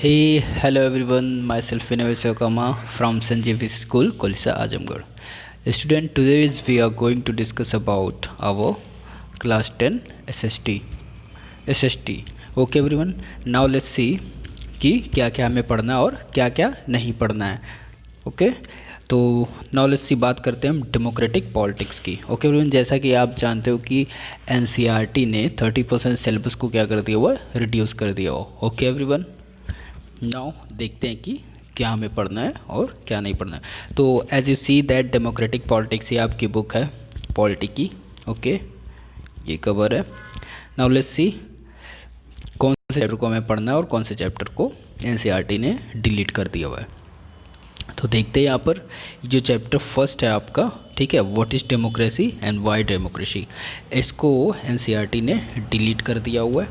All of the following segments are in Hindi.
Hey, hello everyone. Myself Vinay Sokama from Sanjeev School, Kolisa, Azamgarh. Student, today we are going to discuss about our class 10 SST. SST. Okay everyone. Now let's see कि क्या क्या हमें पढ़ना है और क्या क्या नहीं पढ़ना है. ओके तो नाउ लेट्स सी बात करते हैं हम डेमोक्रेटिक पॉलिटिक्स की. ओके एवरीवन, जैसा कि आप जानते हो कि एनसीईआरटी ने 30% सिलेबस को क्या कर दिया हुआ है, रिड्यूस कर दिया हो. ओके एवरीवन, नाउ देखते हैं कि क्या हमें पढ़ना है और क्या नहीं पढ़ना है. तो as you see that democratic politics ये आपकी बुक है पॉलिटी की. ओके ये कवर है. नाउ लेट्स सी कौन से चैप्टर को हमें पढ़ना है और कौन से चैप्टर को एनसीईआरटी ने डिलीट कर दिया हुआ है. तो देखते हैं यहाँ पर जो चैप्टर फर्स्ट है आपका, ठीक है, what is democracy and Y democracy, इसको एनसीईआरटी ने डिलीट कर दिया हुआ है.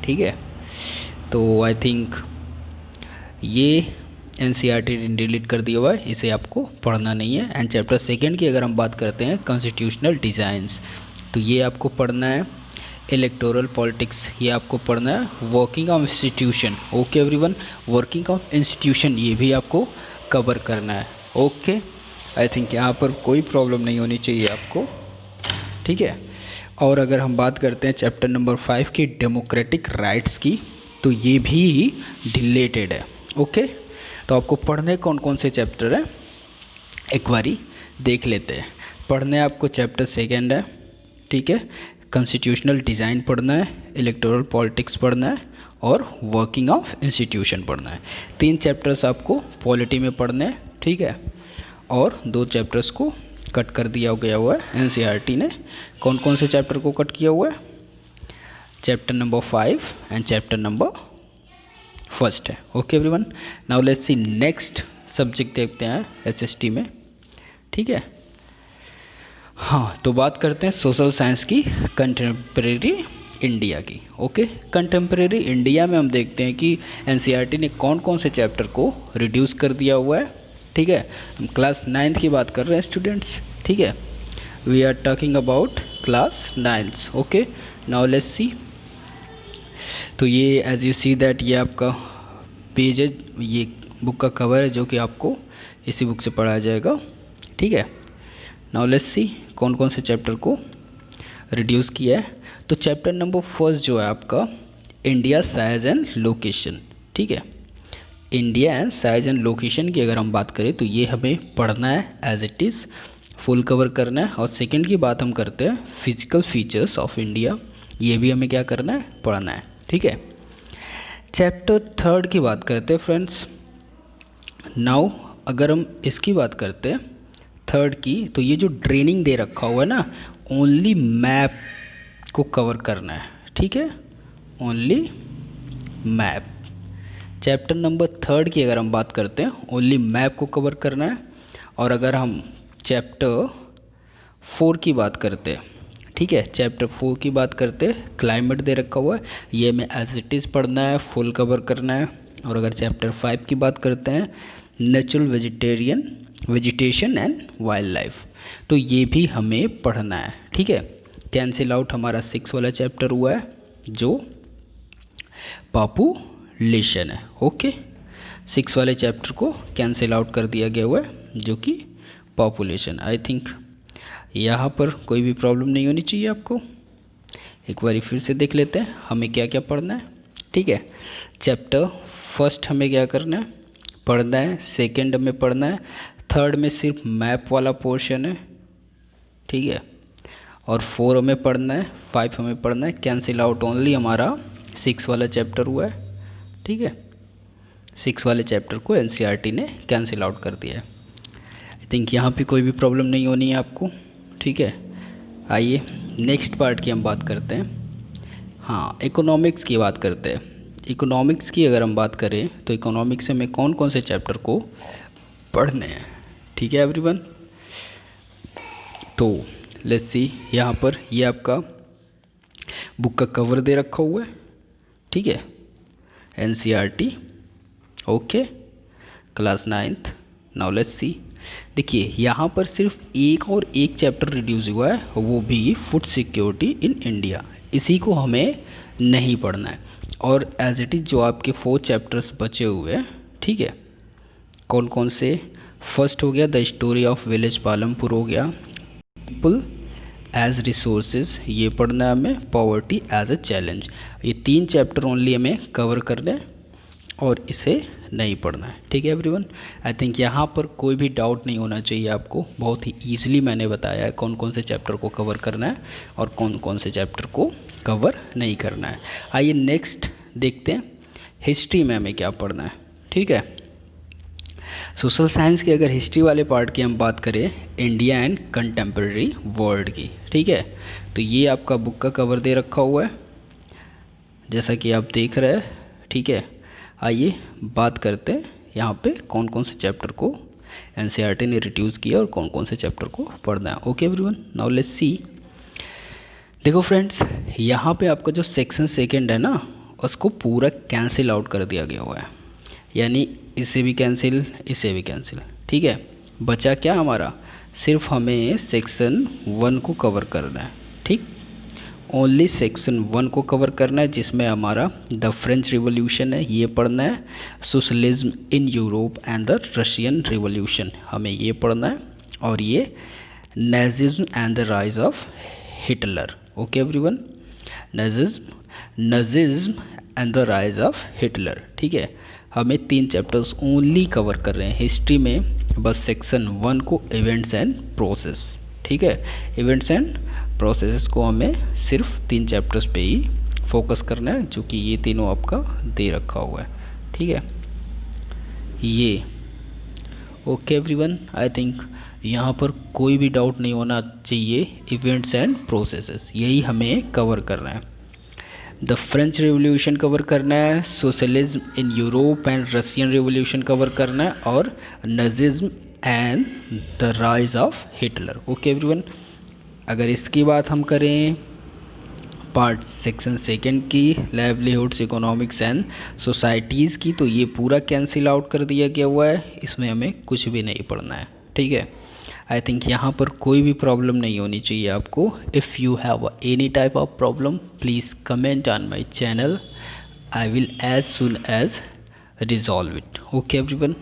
ठीक है, तो आई थिंक ये एनसीईआरटी ने डिलीट कर दिया हुआ है, इसे आपको पढ़ना नहीं है. एंड चैप्टर सेकेंड की अगर हम बात करते हैं कॉन्स्टिट्यूशनल डिज़ाइंस, तो ये आपको पढ़ना है. इलेक्टोरल पॉलिटिक्स ये आपको पढ़ना है. Working of institution, okay everyone, working of institution ये भी आपको कवर करना है. ओके आई थिंक यहाँ पर कोई प्रॉब्लम नहीं होनी चाहिए आपको. ठीक है, और अगर हम बात करते हैं चैप्टर नंबर 5 की डेमोक्रेटिक राइट्स की, तो ये भी डिलेटेड है. ओके तो आपको पढ़ने कौन कौन से चैप्टर हैं एक बारी देख लेते हैं. पढ़ने आपको चैप्टर सेकेंड है, ठीक है, कॉन्स्टिट्यूशनल डिज़ाइन पढ़ना है, इलेक्टोरल पॉलिटिक्स पढ़ना है और वर्किंग ऑफ इंस्टीट्यूशन पढ़ना है. 3 चैप्टर्स आपको पॉलिटी में पढ़ने हैं. ठीक है, और 2 चैप्टर्स को कट कर दिया गया हुआ है एनसीईआरटी ने. कौन कौन से चैप्टर को कट किया हुआ है? Chapter number 5 and chapter number first है. Okay everyone, now let's see next subject देखते हैं एसएसटी में. ठीक है, हाँ तो बात करते हैं सोशल साइंस की, कंटेम्प्रेरी इंडिया की. ओके कंटेम्प्रेरी इंडिया में हम देखते हैं कि एनसीईआरटी ने कौन कौन से चैप्टर को रिड्यूस कर दिया हुआ है. ठीक है, हम क्लास 9th की बात कर रहे हैं स्टूडेंट्स. ठीक है, we are talking about class 9th. Okay now let's see. तो ये एज यू सी दैट ये आपका पेज है, ये बुक का कवर है जो कि आपको इसी बुक से पढ़ाया जाएगा. ठीक है, नाउ लेट्स सी कौन कौन से चैप्टर को रिड्यूस किया है. तो चैप्टर नंबर फर्स्ट जो है आपका इंडिया साइज एंड लोकेशन. ठीक है, India and size and location की अगर हम बात करें तो ये हमें पढ़ना है as it is, full cover करना है. और सेकंड की बात हम करते हैं फिजिकल फीचर्स ऑफ इंडिया, ये भी हमें क्या करना है, पढ़ना है. ठीक है, चैप्टर थर्ड की बात करते हैं फ्रेंड्स. नाउ अगर हम इसकी बात करते हैं थर्ड की, तो ये जो ट्रेनिंग दे रखा हुआ है ना, ओनली मैप को कवर करना है. ठीक है, only map. Chapter number third की अगर हम बात करते हैं ओनली मैप को कवर करना है. और अगर हम चैप्टर 4 की बात करते हैं, ठीक है, चैप्टर 4 की बात करते हैं, क्लाइमेट दे रखा हुआ है, ये हमें एज इट इज़ पढ़ना है, फुल कवर करना है. और अगर चैप्टर 5 की बात करते हैं natural vegetation and wild life, तो ये भी हमें पढ़ना है. ठीक है, कैंसिल आउट हमारा 6 वाला चैप्टर हुआ है जो पॉपुलेशन है. ओके 6 वाले चैप्टर को कैंसिल आउट कर दिया गया हुआ है जो कि पॉपुलेशन. आई थिंक यहाँ पर कोई भी प्रॉब्लम नहीं होनी चाहिए आपको. एक बारी फिर से देख लेते हैं हमें क्या क्या पढ़ना है. ठीक है, चैप्टर फर्स्ट हमें क्या करना है, पढ़ना है. सेकंड में पढ़ना है. थर्ड में सिर्फ मैप वाला पोर्शन है. ठीक है, और 4 हमें पढ़ना है, 5 हमें पढ़ना है. कैंसिल आउट ओनली हमारा 6 वाला चैप्टर हुआ है. ठीक है, 6 वाले चैप्टर को एनसीईआरटी ने कैंसिल आउट कर दिया है. आई थिंक यहाँ पे कोई भी प्रॉब्लम नहीं होनी है आपको. ठीक है, आइए नेक्स्ट पार्ट की हम बात करते हैं. हाँ, इकोनॉमिक्स की बात करते हैं. इकोनॉमिक्स की अगर हम बात करें तो इकोनॉमिक्स में कौन कौन से चैप्टर को पढ़ने हैं. ठीक है एवरीवन, तो लेट्स सी यहाँ पर ये आपका बुक का कवर दे रखा हुआ है. ठीक है, NCERT. Okay class 9th. Now let's सी. देखिए यहाँ पर सिर्फ एक चैप्टर रिड्यूस हुआ है, वो भी फूड सिक्योरिटी इन इंडिया. इसी को हमें नहीं पढ़ना है. और एज इट इज़ जो आपके 4 चैप्टर्स बचे हुए हैं, ठीक है, कौन कौन से, फर्स्ट हो गया the story of village Palampur हो गया, पीपल एज रिसोर्सेज ये पढ़ना है हमें, पॉवर्टी एज अ चैलेंज, ये 3 चैप्टर ओनली हमें कवर करना है और इसे नहीं पढ़ना है, ठीक है एवरीवन। आई थिंक यहाँ पर कोई भी डाउट नहीं होना चाहिए आपको, बहुत ही ईजिली मैंने बताया है कौन कौन से चैप्टर को कवर करना है और कौन कौन से चैप्टर को कवर नहीं करना है। आइए नेक्स्ट देखते हैं हिस्ट्री में हमें क्या पढ़ना है, ठीक है। सोशल साइंस की अगर हिस्ट्री वाले पार्ट की हम बात करें, इंडिया एंड कंटेम्प्रेरी वर्ल्ड की, ठीक है, तो ये आपका बुक का कवर दे रखा हुआ है जैसा कि आप देख रहे हैं, ठीक है। आइए बात करते हैं यहाँ पे कौन कौन से चैप्टर को एनसीईआरटी ने रिड्यूस किया और कौन कौन से चैप्टर को पढ़ना है। ओके एवरीवन, नाउ लेट्स सी। देखो फ्रेंड्स, यहाँ पे आपका जो सेक्शन सेकंड है ना, उसको पूरा कैंसिल आउट कर दिया गया हुआ है, यानी इसे भी कैंसिल, इसे भी कैंसिल, ठीक है। बचा क्या हमारा, सिर्फ हमें सेक्शन 1 को कवर करना है, ठीक, ओनली सेक्शन 1 को कवर करना है, जिसमें हमारा द फ्रेंच रिवॉल्यूशन है, ये पढ़ना है, socialism in Europe and the Russian revolution हमें ये पढ़ना है, और ये Nazism and the rise of Hitler. Okay everyone, Nazism and the rise of Hitler, ठीक है। हमें 3 चैप्टर्स ओनली कवर कर रहे हैं हिस्ट्री में, बस सेक्शन 1 को इवेंट्स एंड प्रोसेस, ठीक है, इवेंट्स एंड प्रोसेस को हमें सिर्फ 3 चैप्टर्स पे ही फोकस करना है, जो कि ये तीनों आपका दे रखा हुआ है, ठीक है ये। ओके एवरीवन, आई थिंक यहाँ पर कोई भी डाउट नहीं होना चाहिए, इवेंट्स एंड प्रोसेसेस यही हमें कवर करना है। द फ्रेंच रिवॉल्यूशन कवर करना है, socialism in Europe and Russian revolution cover करना है, और Nazism and the rise of Hitler. Okay everyone, अगर इसकी बात हम करें पार्ट सेक्शन सेकंड की, लाइवलीहुड्स इकोनॉमिक्स एंड सोसाइटीज़ की, तो ये पूरा कैंसिल आउट कर दिया गया हुआ है, इसमें हमें कुछ भी नहीं पढ़ना है, ठीक है। आई थिंक यहाँ पर कोई भी प्रॉब्लम नहीं होनी चाहिए आपको। If you have any type of problem please comment on my channel, I will as soon as resolve it. Okay everyone,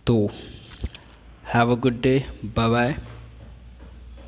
तो have a good day, bye bye.